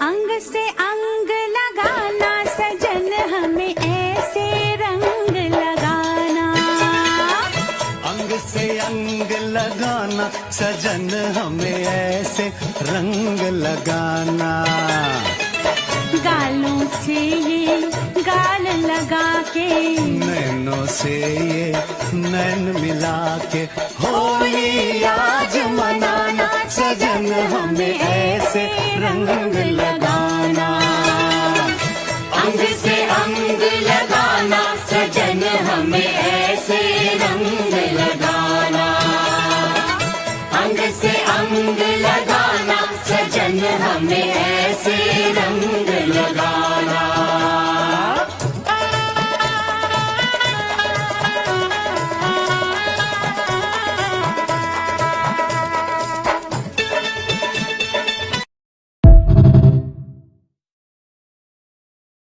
अंग से अंग लगाना सजन हमें ऐसे रंग लगाना। अंग से अंग लगाना सजन हमें ऐसे रंग लगाना। गालों से ये गाल लगा के, नैनों से ये नैन मिला के, होली आज मनाना सजन हमें ऐसे रंग लगाना। अंग से अंग लगाना सजन हमें ऐसे रंग लगाना। अंग से अंग लगाना सजन हमें ऐसे रंग लगाना।